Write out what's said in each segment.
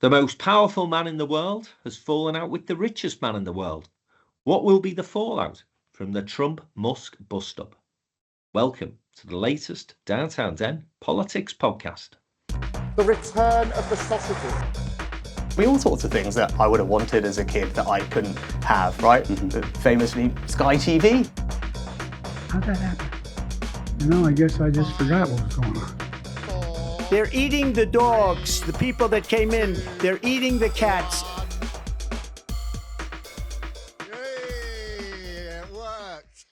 The most powerful man in the world has fallen out with the richest man in the world. What will be the fallout from the Trump-Musk bust-up? Welcome to the latest Downtown Den Politics podcast. The return of the sausages. All sorts of things that I would have wanted as a kid that I couldn't have, right? Famously, Sky TV. How'd that happen? I guess I just forgot what was going on. They're eating the dogs, the people that came in. They're eating the cats. Hey, it worked.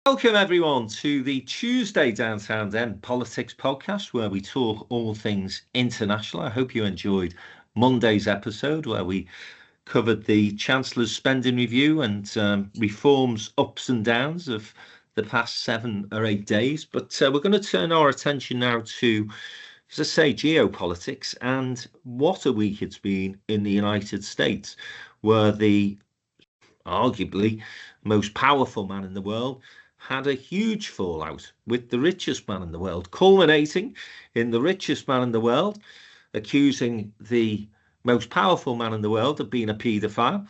Welcome everyone to the Tuesday Downtown Den Politics podcast, where we talk all things international. I hope you enjoyed Monday's episode where we covered the Chancellor's spending review and reforms ups and downs of the past 7 or 8 days. But we're going to turn our attention now to, as I say, geopolitics and what a week it's been in the United States, where the arguably most powerful man in the world had a huge fallout with the richest man in the world, culminating in the richest man in the world accusing the most powerful man in the world of being a paedophile,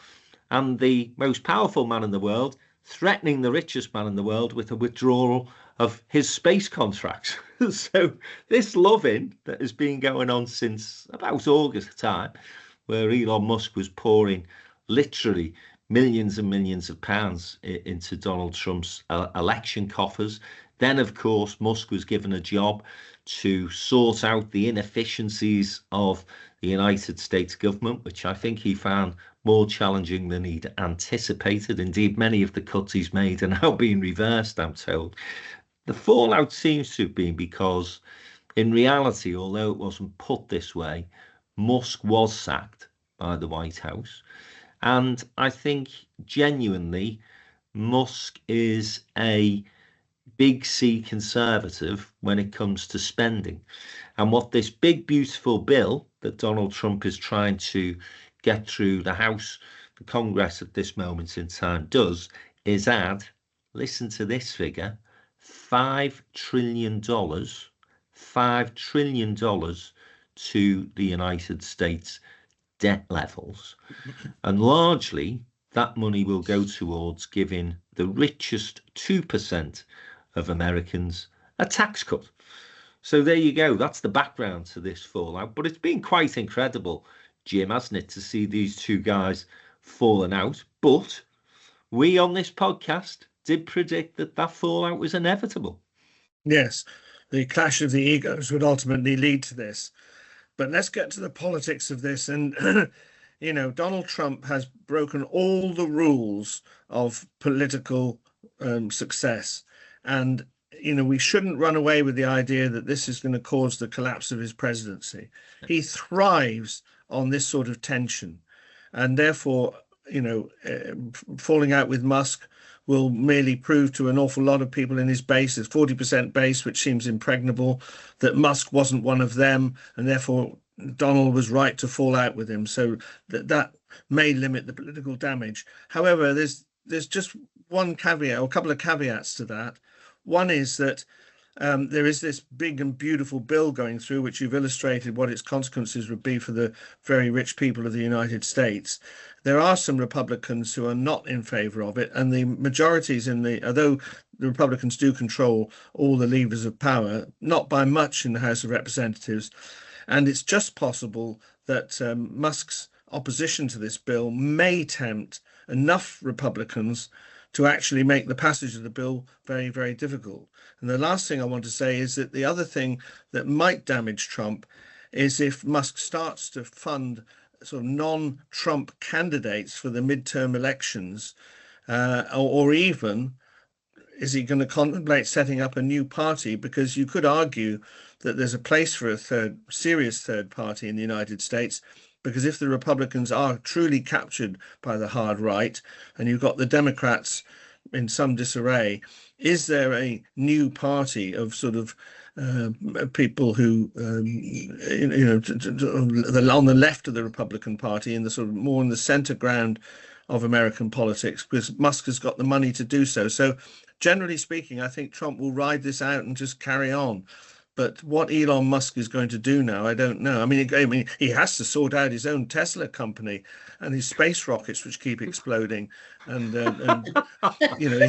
and the most powerful man in the world threatening the richest man in the world with a withdrawal of his space contracts. So this loving that has been going on since about August time, where Elon Musk was pouring literally millions and millions of pounds into Donald Trump's election coffers. Then, of course, Musk was given a job to sort out the inefficiencies of the United States government, which I think he found more challenging than he'd anticipated. Indeed, many of the cuts he's made are now being reversed, I'm told. The fallout seems to have been because, in reality, although it wasn't put this way, Musk was sacked by the White House. And I think genuinely Musk is a big C conservative when it comes to spending. And what this big, beautiful bill that Donald Trump is trying to get through the House, the Congress at this moment in time does, is add, listen to this figure, $5 trillion to the United States debt levels. And largely that money will go towards giving the richest 2% of Americans a tax cut. So there you go. That's the background to this fallout. But it's been quite incredible, Jim, hasn't it, to see these two guys falling out. But we on this podcast did predict that that fallout was inevitable. Yes, the clash of the egos would ultimately lead to this. But let's get to the politics of this. And, Donald Trump has broken all the rules of political success. And, we shouldn't run away with the idea that this is going to cause the collapse of his presidency. He thrives on this sort of tension. And therefore, falling out with Musk will merely prove to an awful lot of people in his base, his 40% base, which seems impregnable, that Musk wasn't one of them, and therefore Donald was right to fall out with him. So that may limit the political damage. However, there's just one caveat, or a couple of caveats to that. One is that there is this big and beautiful bill going through, which you've illustrated what its consequences would be for the very rich people of the United States. There are some Republicans who are not in favor of it, and the majorities although the Republicans do control all the levers of power, not by much in the House of Representatives. And it's just possible that Musk's opposition to this bill may tempt enough Republicans to actually make the passage of the bill very, very difficult. And the last thing I want to say is that the other thing that might damage Trump is if Musk starts to fund sort of non-Trump candidates for the midterm elections, or even is he going to contemplate setting up a new party? Because you could argue that there's a place for a serious third party in the United States, because if the Republicans are truly captured by the hard right and you've got the Democrats in some disarray, is there a new party of sort of people who, on the left of the Republican Party, in the sort of more in the center ground of American politics, because Musk has got the money to do so. So generally speaking, I think Trump will ride this out and just carry on. But what Elon Musk is going to do now, I don't know. I mean, he has to sort out his own Tesla company and his space rockets, which keep exploding. And you know,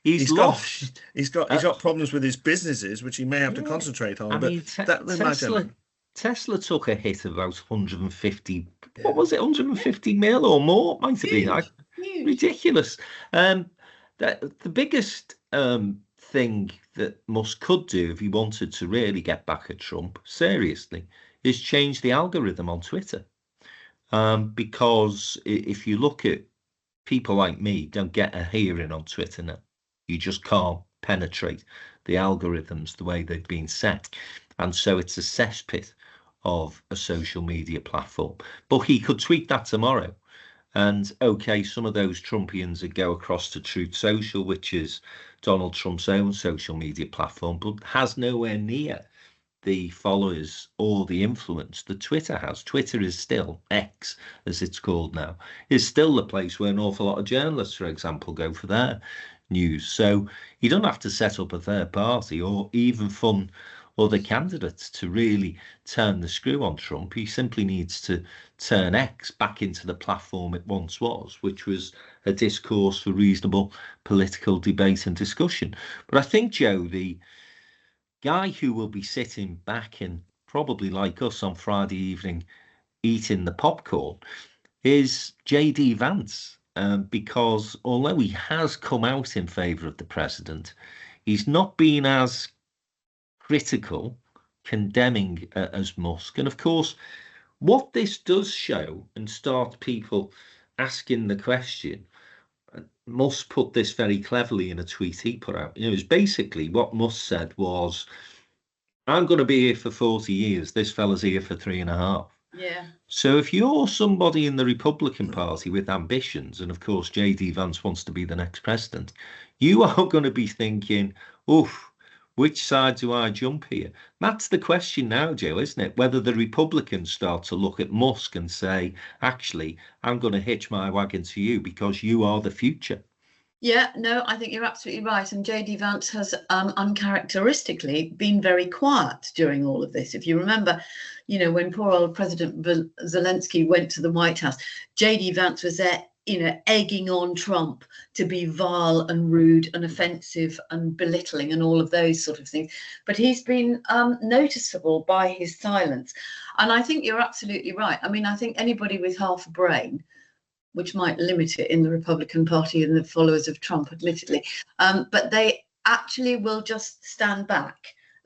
he's lost. He's got problems with his businesses, which he may have to concentrate on. Tesla took a hit of about 150. Yeah. What was it? 150 mil or more? Might have been ridiculous. The biggest thing that Musk could do if he wanted to really get back at Trump seriously is change the algorithm on Twitter. Because if you look at people like me, don't get a hearing on Twitter now. You just can't penetrate the algorithms the way they've been set. And so it's a cesspit of a social media platform. But he could tweet that tomorrow. And okay, some of those Trumpians would go across to Truth Social, which is Donald Trump's own social media platform, but has nowhere near the followers or the influence that Twitter has. Twitter is still, X as it's called now, is still the place where an awful lot of journalists, for example, go for their news. So you don't have to set up a third party or even fund other candidates to really turn the screw on Trump. He simply needs to turn X back into the platform it once was, which was a discourse for reasonable political debate and discussion. But I think, Joe, the guy who will be sitting back and probably like us on Friday evening eating the popcorn is J.D. Vance, because although he has come out in favour of the president, he's not been as critical, condemning as Musk. And of course, what this does show and start people asking the question, Musk put this very cleverly in a tweet he put out. It was basically what Musk said was, I'm going to be here for 40 years. This fella's here for 3.5. Yeah. So if you're somebody in the Republican Party with ambitions, and of course J.D. Vance wants to be the next president, you are going to be thinking, oof, which side do I jump here? That's the question now, Joe, isn't it? Whether the Republicans start to look at Musk and say, actually, I'm going to hitch my wagon to you because you are the future. Yeah, no, I think you're absolutely right. And J.D. Vance has uncharacteristically been very quiet during all of this. If you remember, you know, when poor old President Zelensky went to the White House, J.D. Vance was there, you know, egging on Trump to be vile and rude and offensive and belittling and all of those sort of things. But he's been noticeable by his silence. And I think you're absolutely right. I mean, I think anybody with half a brain, which might limit it in the Republican Party and the followers of Trump, admittedly, but they actually will just stand back.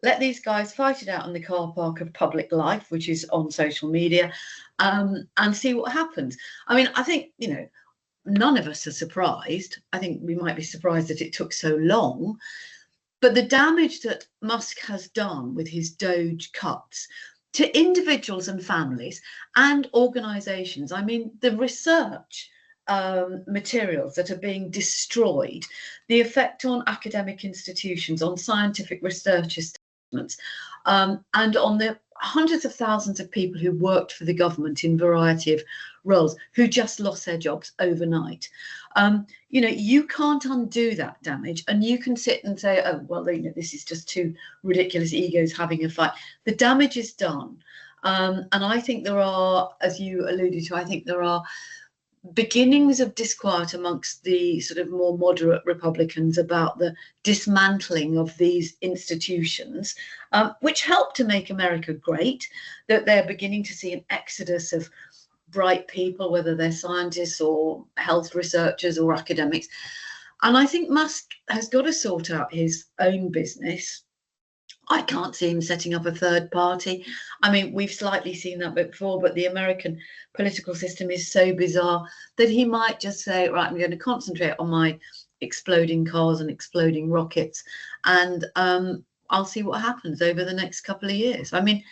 Let these guys fight it out in the car park of public life, which is on social media, and see what happens. I mean, I think, you know, none of us are surprised. I think we might be surprised that it took so long. But the damage that Musk has done with his Doge cuts to individuals and families and organizations, I mean, the research materials that are being destroyed, the effect on academic institutions, on scientific research establishments, and on the hundreds of thousands of people who worked for the government in a variety of roles who just lost their jobs overnight. You know, you can't undo that damage, and you can sit and say, oh, well, you know, this is just two ridiculous egos having a fight. The damage is done. And I think there are, as you alluded to, I think there are beginnings of disquiet amongst the sort of more moderate Republicans about the dismantling of these institutions, which help to make America great, that they're beginning to see an exodus of bright people, whether they're scientists or health researchers or academics. And I think Musk has got to sort out his own business. I can't see him setting up a third party. I mean, we've slightly seen that before, but the American political system is so bizarre that he might just say, right, I'm going to concentrate on my exploding cars and exploding rockets, and I'll see what happens over the next couple of years. I mean,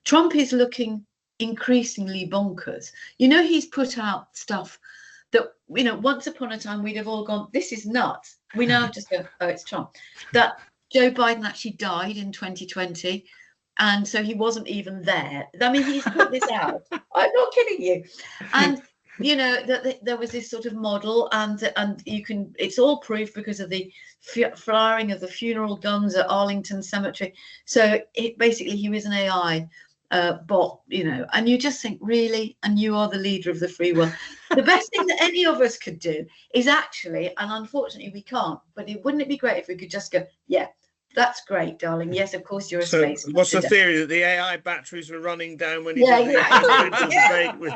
Trump is looking increasingly bonkers. You know, he's put out stuff that, you know, once upon a time we'd have all gone, this is nuts. We now just go, oh, it's Trump. That Joe Biden actually died in 2020, and so he wasn't even there. I mean, he's put this out. I'm not kidding you. And that there was this sort of model, and it's all proof because of the firing of the funeral guns at Arlington Cemetery. So basically he was an AI bot, and you just think, really, and you are the leader of the free world. The best thing that any of us could do is actually, and unfortunately we can't, but wouldn't it be great if we could just go, yeah, that's great, darling. Yes, of course you're a space. So what's the theory, that the AI batteries were running down when he Yeah, did the presidential debate with...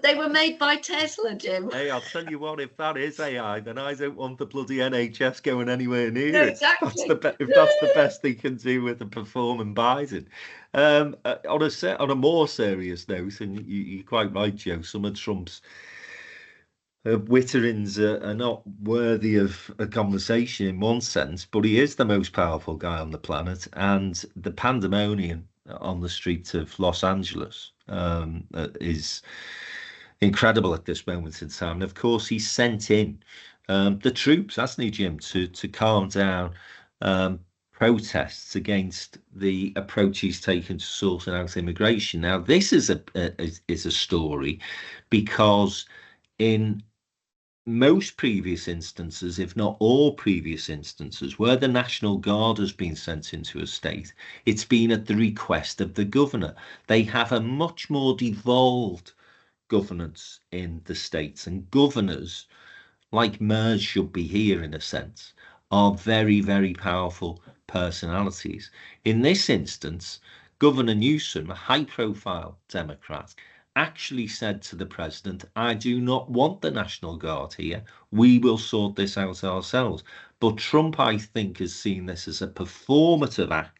They were made by Tesla, Jim. Hey, I'll tell you what, if that is AI, then I don't want the bloody NHS going anywhere near No, it. exactly. If that's the best they can do with the performing Biden. On a more serious note, and you're quite right, Joe, some of Trump's witterings are not worthy of a conversation in one sense, but he is the most powerful guy on the planet, and the pandemonium on the streets of Los Angeles is incredible at this moment in time. And of course, he sent in the troops, hasn't he, Jim, to calm down protests against the approach he's taken to sorting out immigration. Now, this is a story because in most previous instances, if not all previous instances, where the National Guard has been sent into a state, it's been at the request of the governor. They have a much more devolved governance in the states, and governors, like mayors should be here in a sense, are very, very powerful personalities. In this instance, Governor Newsom, a high-profile Democrat, actually said to the president, I do not want the National Guard here. We will sort this out ourselves. But Trump, I think, has seen this as a performative act.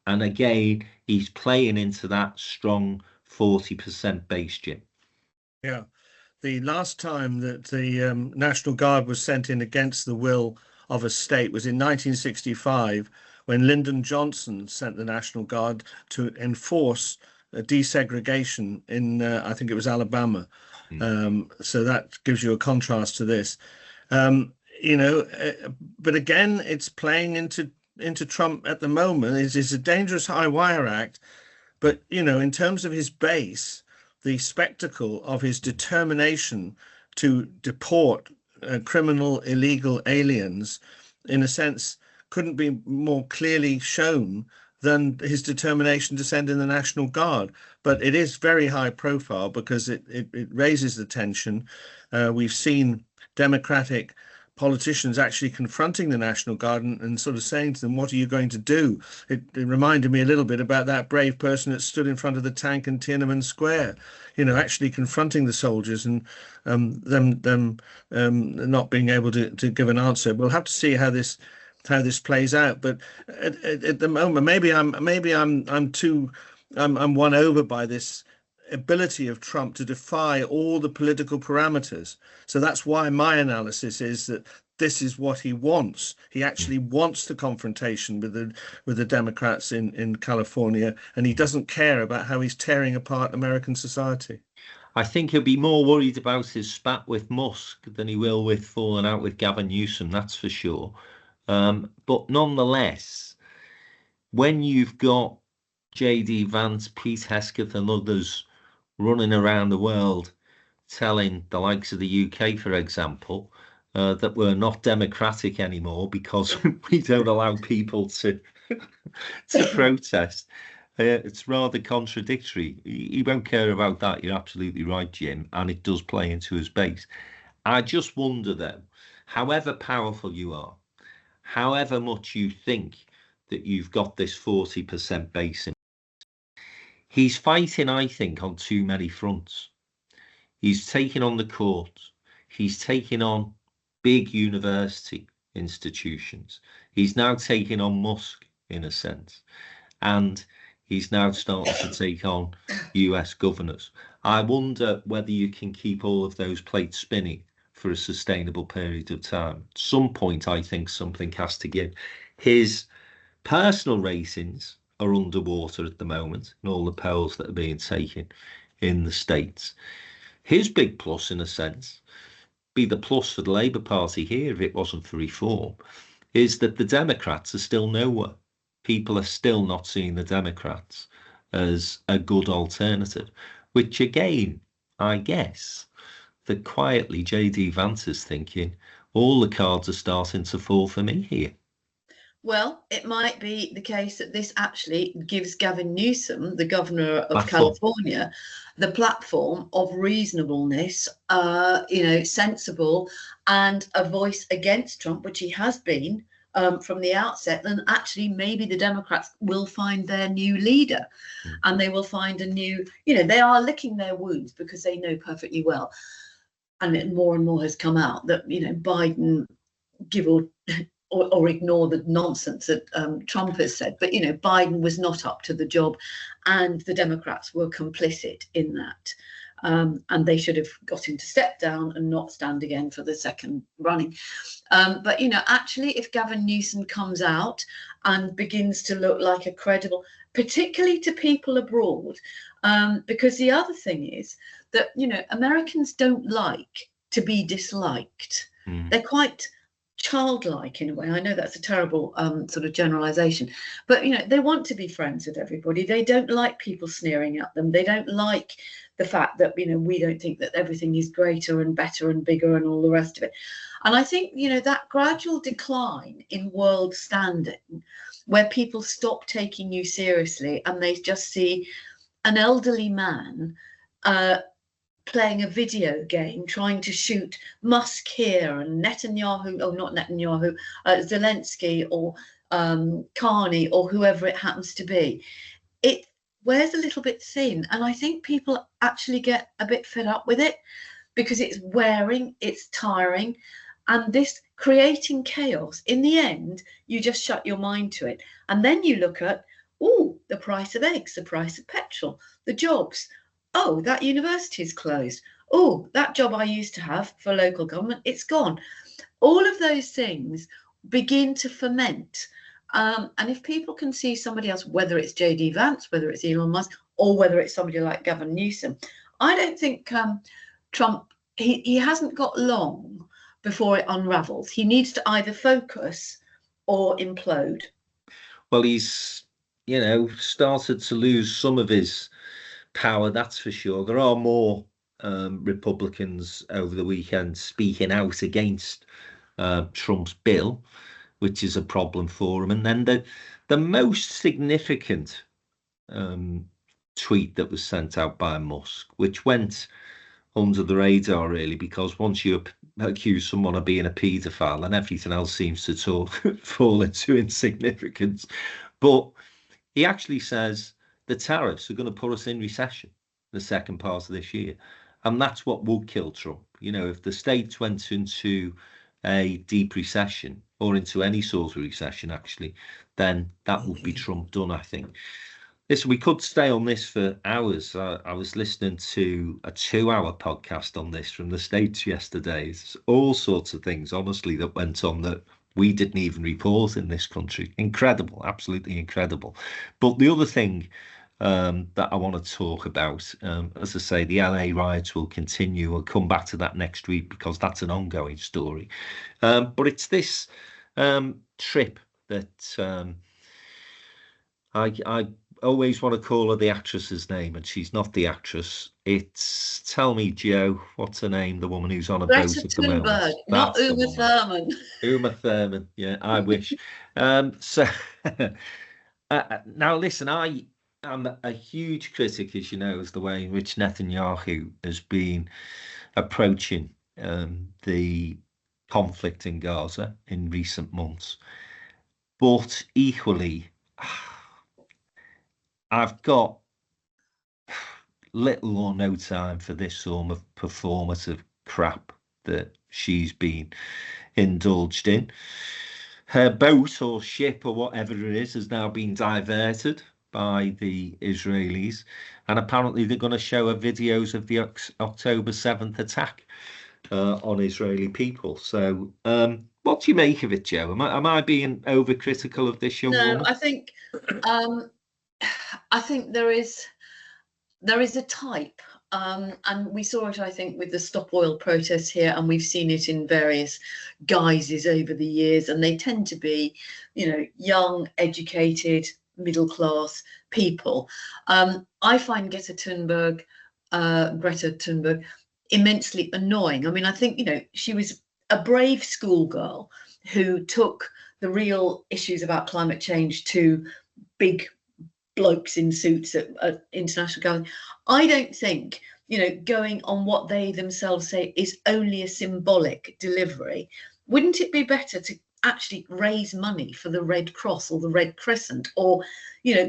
And again, he's playing into that strong 40% base, Jim. Yeah. The last time that the National Guard was sent in against the will of a state was in 1965, when Lyndon Johnson sent the National Guard to enforce desegregation in, I think it was Alabama. So that gives you a contrast to this. But again, it's playing into Trump at the moment. It's a dangerous high wire act. But, in terms of his base, the spectacle of his determination to deport criminal illegal aliens, in a sense, couldn't be more clearly shown than his determination to send in the National Guard. But it is very high profile because it raises the tension. We've seen Democratic politicians actually confronting the National Guard and sort of saying to them, what are you going to do? It reminded me a little bit about that brave person that stood in front of the tank in Tiananmen Square, actually confronting the soldiers and them not being able to give an answer. We'll have to see how this plays out. But at the moment, maybe I'm won over by this ability of Trump to defy all the political parameters. So that's why my analysis is that this is what he wants. He actually wants the confrontation with the Democrats in California, and he doesn't care about how he's tearing apart American society. I think he'll be more worried about his spat with Musk than he will with falling out with Gavin Newsom, that's for sure. But nonetheless, when you've got J.D. Vance, Pete Hesketh and others running around the world telling the likes of the UK, for example, that we're not democratic anymore because we don't allow people to protest, it's rather contradictory. He won't care about that. You're absolutely right, Jim, and it does play into his base. I just wonder, though, however powerful you are, however much you think that you've got this 40% base in, he's fighting, I think, on too many fronts. He's taking on the courts. He's taking on big university institutions. He's now taking on Musk, in a sense. And he's now starting to take on US governors. I wonder whether you can keep all of those plates spinning for a sustainable period of time. At some point, I think something has to give. His personal ratings are underwater at the moment in all the polls that are being taken in the States. His big plus, in a sense, be the plus for the Labour Party here if it wasn't for reform, is that the Democrats are still nowhere. People are still not seeing the Democrats as a good alternative, which again I guess that quietly JD Vance is thinking all the cards are starting to fall for me here. Well, it might be the case that this actually gives Gavin Newsom, the governor of Platform. California, the platform of reasonableness, sensible, and a voice against Trump, which he has been from the outset. And actually, maybe the Democrats will find their new leader, and they will find a new, they are licking their wounds because they know perfectly well, and more has come out that, Biden, give or ignore the nonsense that Trump has said. But, Biden was not up to the job, and the Democrats were complicit in that. And they should have got him to step down and not stand again for the second running. But, actually, if Gavin Newsom comes out and begins to look like a credible, particularly to people abroad, because the other thing is that, Americans don't like to be disliked. They're quite childlike in a way. I know that's a terrible sort of generalization, but they want to be friends with everybody. They don't like people sneering at them. They don't like the fact that we don't think that everything is greater and better and bigger and all the rest of it. And I think that gradual decline in world standing, where people stop taking you seriously and they just see an elderly man playing a video game, trying to shoot Musk here and Netanyahu, or not Netanyahu, Zelensky or Carney or whoever it happens to be. It wears a little bit thin. And I think people actually get a bit fed up with it because it's wearing, it's tiring, and this creating chaos. In the end, you just shut your mind to it. And then you look at, the price of eggs, the price of petrol, the jobs. Oh, that university is closed. Oh, that job I used to have for local government, it's gone. All of those things begin to ferment. And if people can see somebody else, whether it's JD Vance, whether it's Elon Musk, or whether it's somebody like Gavin Newsom, I don't think Trump, he hasn't got long before it unravels. He needs to either focus or implode. Well, he's, started to lose some of his power, that's for sure. There are more Republicans over the weekend speaking out against Trump's bill, which is a problem for him. And then the most significant tweet that was sent out by Musk, which went under the radar really, because once you accuse someone of being a paedophile, then everything else seems to fall into insignificance. But he actually says the tariffs are going to put us in recession the second part of this year. And that's what would kill Trump. If the States went into a deep recession, or into any sort of recession, actually, then that would be Trump done, I think. Listen, we could stay on this for hours. I was listening to a 2-hour podcast on this from the States yesterday. There's all sorts of things, honestly, that went on that we didn't even report in this country. Incredible, absolutely incredible. But the other thing that I want to talk about, as I say, the LA riots will continue. We'll come back to that next week because that's an ongoing story. But it's this trip that I always want to call her the actress's name, and she's not the actress. It's, tell me, Joe, what's her name? The woman who's on a boat at the moment. Not Uma Thurman. Uma Thurman, yeah, I wish. So now listen, I'm a huge critic, as you know, of the way in which Netanyahu has been approaching the conflict in Gaza in recent months. But equally, I've got little or no time for this sort of performative crap that she's been indulged in. Her boat or ship or whatever it is has now been diverted by the Israelis, and apparently they're going to show her videos of the October 7th attack on Israeli people. So what do you make of it, Joe? Am I being overcritical of this young woman? No, I think there is a type, and we saw it, I think, with the Stop Oil protests here, and we've seen it in various guises over the years, and they tend to be, young, educated, middle class people. I find Greta Thunberg Greta Thunberg immensely annoying. I mean, I think, she was a brave schoolgirl who took the real issues about climate change to big blokes in suits at international gatherings. I don't think, going on what they themselves say is only a symbolic delivery. Wouldn't it be better to actually raise money for the Red Cross or the Red Crescent, or,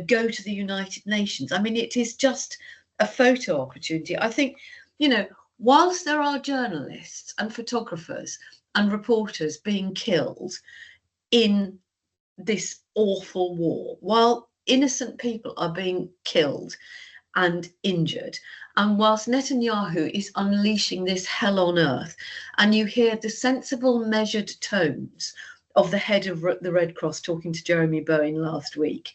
go to the United Nations? I mean, it is just a photo opportunity. I think, whilst there are journalists and photographers and reporters being killed in this awful war, while innocent people are being killed and injured, and whilst Netanyahu is unleashing this hell on earth, and you hear the sensible, measured tones of the head of the Red Cross talking to Jeremy Bowen last week,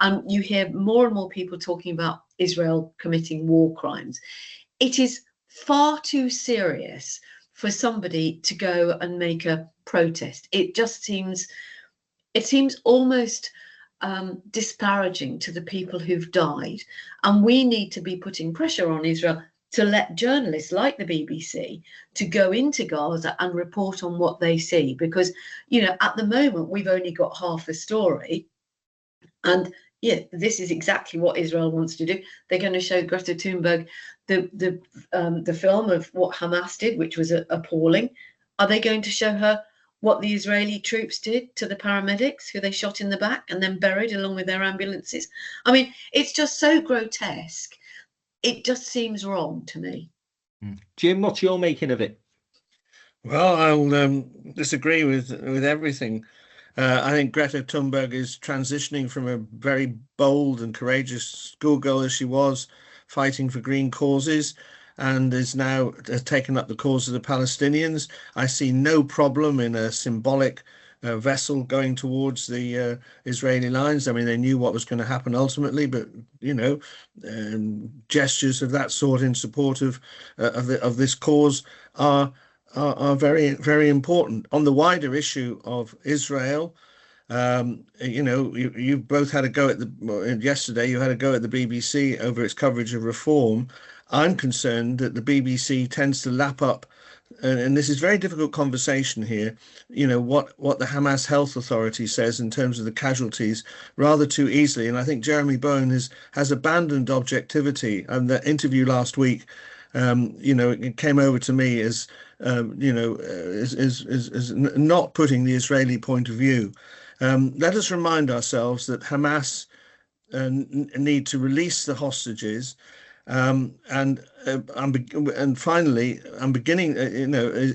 and you hear more and more people talking about Israel committing war crimes, it is far too serious for somebody to go and make a protest. It seems almost disparaging to the people who've died, and we need to be putting pressure on Israel to let journalists like the BBC to go into Gaza and report on what they see, because at the moment we've only got half a story, and this is exactly what Israel wants to do. They're going to show Greta Thunberg the film of what Hamas did, which was appalling. Are they going to show her what the Israeli troops did to the paramedics who they shot in the back and then buried along with their ambulances? I mean, it's just so grotesque. It just seems wrong to me. Jim, what's your making of it? Well, I'll disagree with everything. I think Greta Thunberg is transitioning from a very bold and courageous schoolgirl as she was, fighting for green causes, and is now taken up the cause of the Palestinians. I see no problem in a symbolic vessel going towards the Israeli lines. I mean, they knew what was going to happen ultimately, but gestures of that sort in support of this cause are very, very important. On the wider issue of Israel, you both had a go at yesterday. You had a go at the BBC over its coverage of reform. I'm concerned that the BBC tends to lap up, and this is very difficult conversation here, what the Hamas Health Authority says in terms of the casualties rather too easily. And I think Jeremy Bowen has abandoned objectivity. And the interview last week, it came over to me as, is not putting the Israeli point of view. Let us remind ourselves that Hamas need to release the hostages. And finally,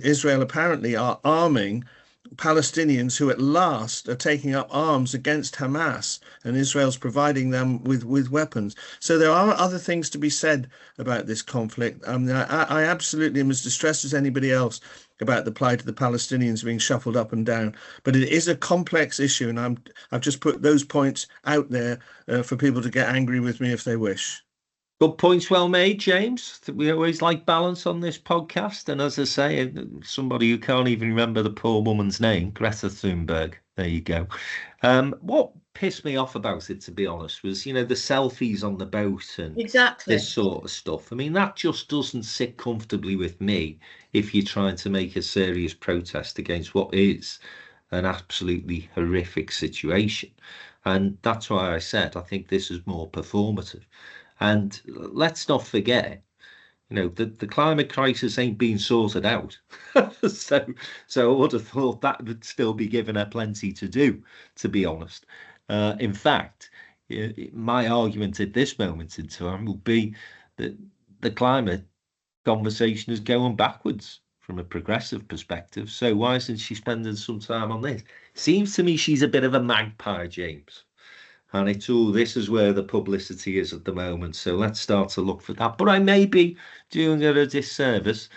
Israel apparently are arming Palestinians who at last are taking up arms against Hamas, and Israel's providing them with weapons. So there are other things to be said about this conflict. I absolutely am as distressed as anybody else about the plight of the Palestinians being shuffled up and down, but it is a complex issue, and I've just put those points out there for people to get angry with me if they wish. Good points, well made, James. We always like balance on this podcast. And as I say, somebody who can't even remember the poor woman's name, Greta Thunberg. There you go. What pissed me off about it, to be honest, was, the selfies on the boat and this sort of stuff. I mean, that just doesn't sit comfortably with me if you're trying to make a serious protest against what is an absolutely horrific situation. And that's why I said I think this is more performative. And let's not forget, the climate crisis ain't been sorted out. So I would have thought that would still be giving her plenty to do, to be honest. In fact, my argument at this moment in time will be that the climate conversation is going backwards from a progressive perspective. So why isn't she spending some time on this? Seems to me she's a bit of a magpie, James. And it's all, this is where the publicity is at the moment. So let's start to look for that. But I may be doing her a disservice.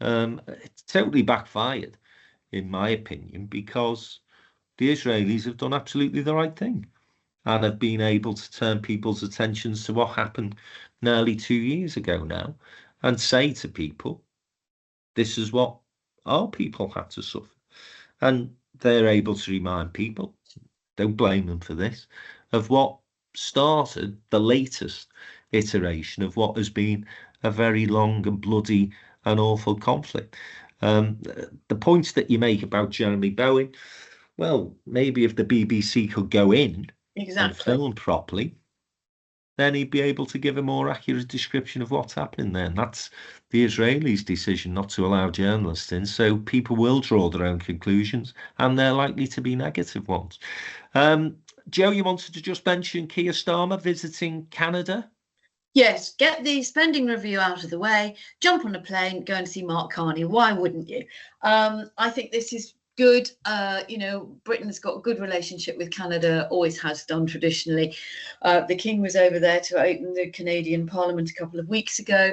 It's totally backfired, in my opinion, because the Israelis have done absolutely the right thing and have been able to turn people's attentions to what happened nearly 2 years ago now and say to people, this is what our people had to suffer. And they're able to remind people, don't blame them for this, of what started the latest iteration of what has been a very long and bloody and awful conflict. The points that you make about Jeremy Bowen, well, maybe if the BBC could go in and film properly, then he'd be able to give a more accurate description of what's happening there. And that's the Israelis' decision not to allow journalists in. So people will draw their own conclusions, and they're likely to be negative ones. Joe, you wanted to just mention Keir Starmer visiting Canada? Yes, get the spending review out of the way, jump on a plane, go and see Mark Carney. Why wouldn't you? I think this is good. Britain's got a good relationship with Canada, always has done traditionally. The King was over there to open the Canadian Parliament a couple of weeks ago.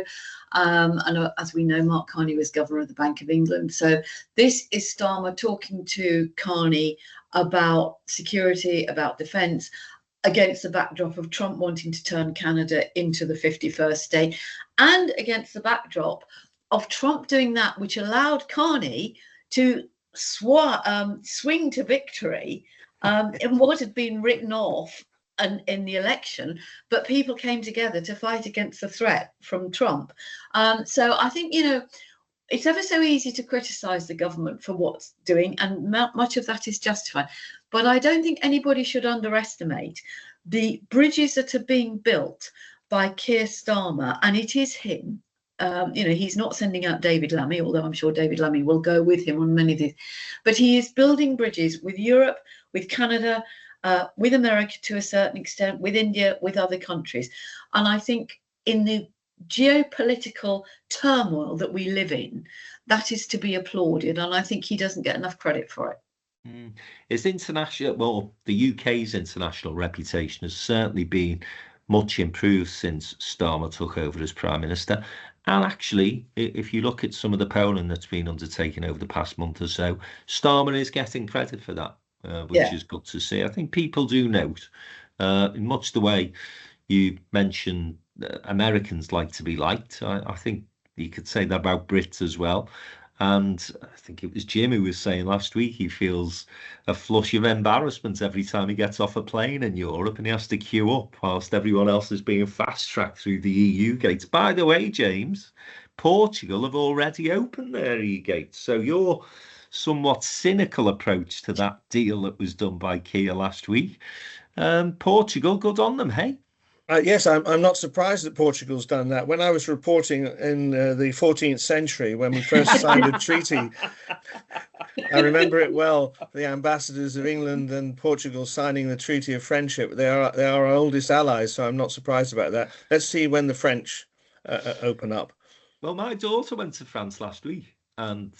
And as we know, Mark Carney was governor of the Bank of England. So this is Starmer talking to Carney about security, about defence, against the backdrop of Trump wanting to turn Canada into the 51st state, and against the backdrop of Trump doing that which allowed Carney to swing to victory in what had been written off in the election, but people came together to fight against the threat from Trump. So I think, it's ever so easy to criticize the government for what's doing, and much of that is justified. But I don't think anybody should underestimate the bridges that are being built by Keir Starmer, and it is him. He's not sending out David Lammy, although I'm sure David Lammy will go with him on many of these. But he is building bridges with Europe, with Canada, with America to a certain extent, with India, with other countries. And I think in the geopolitical turmoil that we live in, that is to be applauded. And I think he doesn't get enough credit for it. It's international. Well, the UK's international reputation has certainly been much improved since Starmer took over as Prime Minister. And actually, if you look at some of the polling that's been undertaken over the past month or so, Starmer is getting credit for that, which is good to see. I think people do note, in much the way you mentioned, Americans like to be liked. I think you could say that about Brits as well. And I think it was Jim who was saying last week he feels a flush of embarrassment every time he gets off a plane in Europe and he has to queue up whilst everyone else is being fast-tracked through the EU gates. By the way, James, Portugal have already opened their EU gates. So your somewhat cynical approach to that deal that was done by Keir last week, Portugal, good on them, hey? Yes, I'm not surprised that Portugal's done that. When I was reporting in the 14th century, when we first signed a treaty, I remember it well, the ambassadors of England and Portugal signing the Treaty of Friendship. They are our oldest allies, so I'm not surprised about that. Let's see when the French open up. Well, my daughter went to France last week, and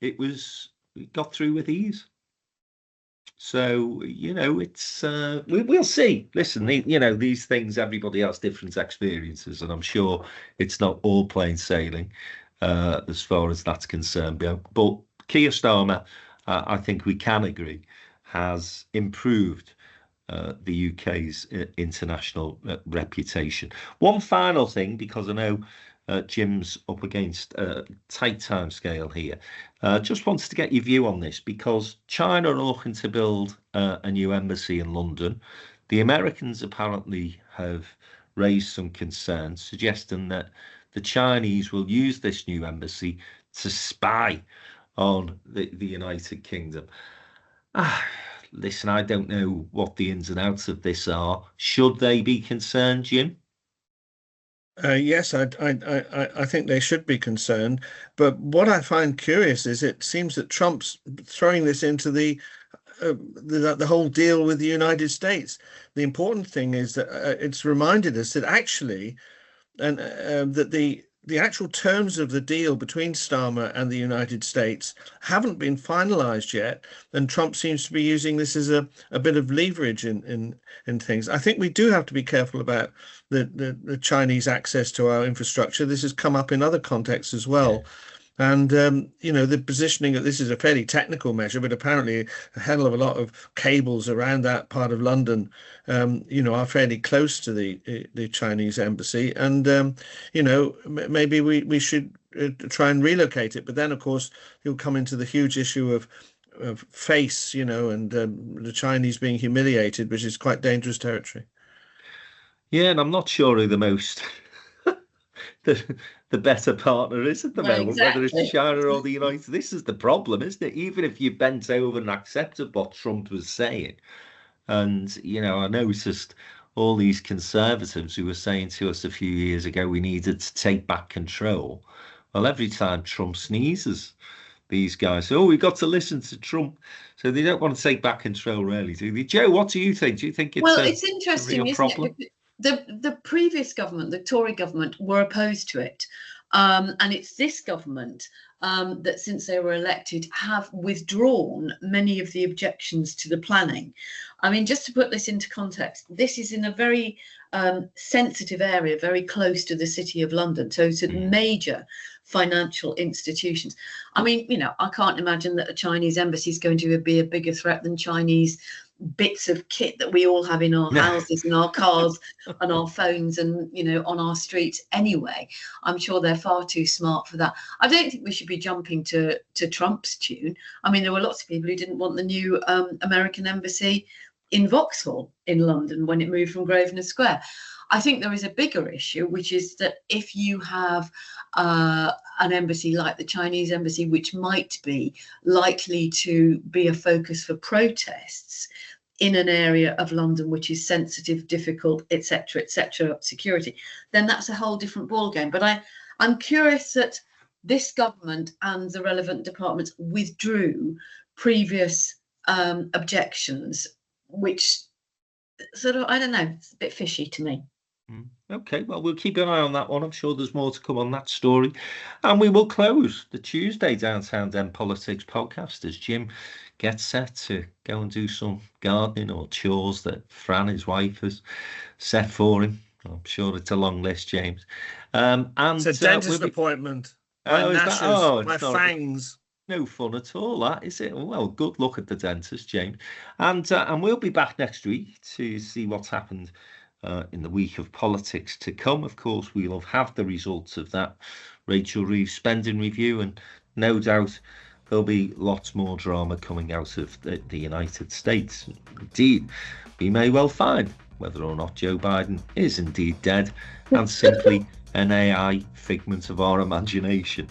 it got through with ease. So, it's we'll see. Listen, these things, everybody has different experiences, and I'm sure it's not all plain sailing as far as that's concerned. But Keir Starmer, I think we can agree, has improved the UK's international reputation. One final thing, because I know Jim's up against a tight time scale here. Just wanted to get your view on this, because China are looking to build a new embassy in London. The Americans apparently have raised some concerns, suggesting that the Chinese will use this new embassy to spy on the United Kingdom. Listen, I don't know what the ins and outs of this are. Should they be concerned, Jim? Yes, I think they should be concerned. But what I find curious is it seems that Trump's throwing this into the whole deal with the United States. The important thing is that it's reminded us that actually, and that the actual terms of the deal between Starmer and the United States haven't been finalized yet, and Trump seems to be using this as a bit of leverage in things. I think we do have to be careful about the Chinese access to our infrastructure. This has come up in other contexts as well. And, the positioning of this is a fairly technical measure, but apparently a hell of a lot of cables around that part of London, are fairly close to the Chinese embassy. And, maybe we should try and relocate it. But then, of course, you'll come into the huge issue of face, and the Chinese being humiliated, which is quite dangerous territory. Yeah, and I'm not sure who the most the better partner is at the Well, moment, whether exactly. it's China or the United. This is the problem, isn't it? Even if you bent over and accepted what Trump was saying, and I noticed all these conservatives who were saying to us a few years ago we needed to take back control. Well, every time Trump sneezes, these guys say, "Oh, we got to listen to Trump." So they don't want to take back control, really, do they? Joe, what do you think? Do you think it's It's a interesting, real isn't problem? it? The previous government, the Tory government, were opposed to it. And it's this government that, since they were elected, have withdrawn many of the objections to the planning. I mean, just to put this into context, this is in a very sensitive area, very close to the City of London. So it's a major financial institutions. I mean, I can't imagine that a Chinese embassy is going to be a bigger threat than Chinese bits of kit that we all have in our houses and our cars and our phones and on our streets anyway. I'm sure they're far too smart for that. I don't think we should be jumping to Trump's tune. I mean, there were lots of people who didn't want the new American embassy in Vauxhall in London when it moved from Grosvenor Square. I think there is a bigger issue, which is that if you have an embassy like the Chinese embassy, which might be likely to be a focus for protests in an area of London which is sensitive, difficult, etc., security, then that's a whole different ballgame. But I'm curious that this government and the relevant departments withdrew previous objections, which sort of, I don't know, it's a bit fishy to me. Okay, well, we'll keep an eye on that one. I'm sure there's more to come on that story. And we will close the Tuesday Downtown Den Politics podcast as Jim gets set to go and do some gardening or chores that Fran, his wife, has set for him. I'm sure it's a long list, James. It's a dentist appointment. My fangs. No fun at all, that is it? Well, good luck at the dentist, James. And we'll be back next week to see what's happened in the week of politics to come. Of course, we'll have the results of that Rachel Reeves spending review, and no doubt there'll be lots more drama coming out of the United States. Indeed, we may well find whether or not Joe Biden is indeed dead and simply an AI figment of our imagination.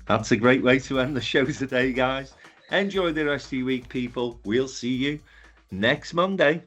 That's a great way to end the show today, guys. Enjoy the rest of your week, people. We'll see you next Monday.